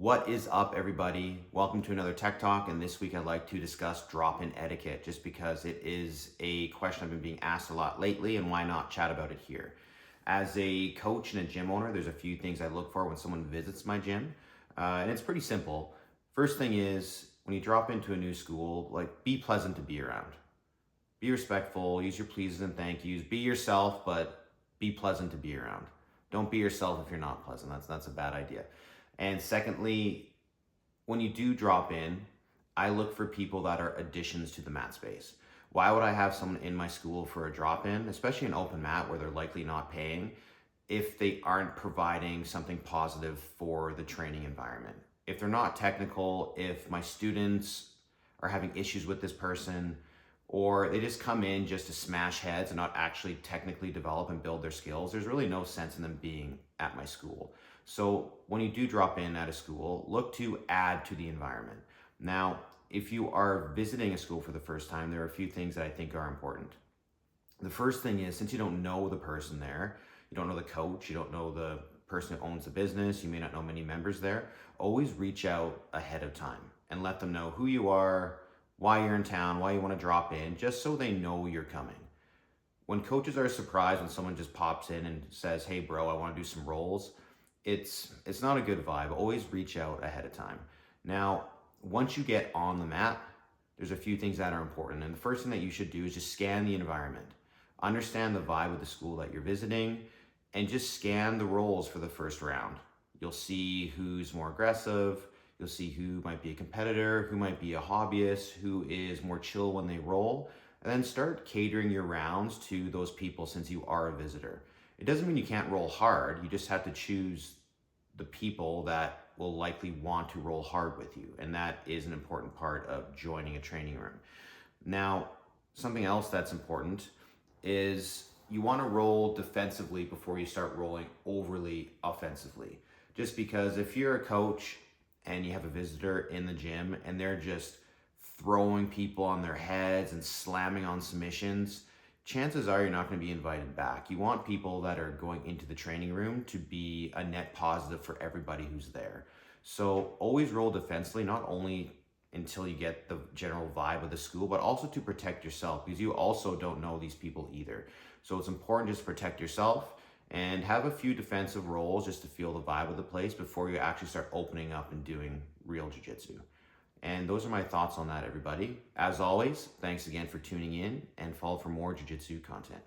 What is up, everybody? Welcome to another Tech Talk, and this week I'd like to discuss drop-in etiquette, just because it is a question I've been being asked a lot lately, and why not chat about it here? As a coach and a gym owner, there's a few things I look for when someone visits my gym, and it's pretty simple. First thing is, when you drop into a new school, be pleasant to be around. Be respectful, use your pleases and thank yous, be yourself, but be pleasant to be around. Don't be yourself if you're not pleasant. That's a bad idea. And secondly, when you do drop in, I look for people that are additions to the mat space. Why would I have someone in my school for a drop-in, especially an open mat where they're likely not paying, if they aren't providing something positive for the training environment? If they're not technical, if my students are having issues with this person, or they just come in just to smash heads and not actually technically develop and build their skills, there's really no sense in them being at my school. So when you do drop in at a school, look to add to the environment. Now, if you are visiting a school for the first time, there are a few things that I think are important. The first thing is, since you don't know the person there, you don't know the coach, you don't know the person who owns the business, you may not know many members there, always reach out ahead of time and let them know who you are, why you're in town, why you want to drop in, just so they know you're coming. When coaches are surprised when someone just pops in and says, "Hey bro, I want to do some rolls," it's not a good vibe. Always reach out ahead of time. Now, once you get on the mat, there's a few things that are important. And the first thing that you should do is just scan the environment. Understand the vibe of the school that you're visiting, and just scan the roles for the first round. You'll see who's more aggressive. You'll see who might be a competitor, who might be a hobbyist, who is more chill when they roll, and then start catering your rounds to those people since you are a visitor. It doesn't mean you can't roll hard. You just have to choose the people that will likely want to roll hard with you, and that is an important part of joining a training room. Now, something else that's important is you want to roll defensively before you start rolling overly offensively. Just because if you're a coach and you have a visitor in the gym and they're just throwing people on their heads and slamming on submissions, chances are you're not going to be invited back. You want people that are going into the training room to be a net positive for everybody who's there. So always roll defensively, not only until you get the general vibe of the school, but also to protect yourself, because you also don't know these people either. So it's important just to protect yourself and have a few defensive rolls just to feel the vibe of the place before you actually start opening up and doing real jiu-jitsu. And those are my thoughts on that, everybody. As always, thanks again for tuning in, and follow for more jiu-jitsu content.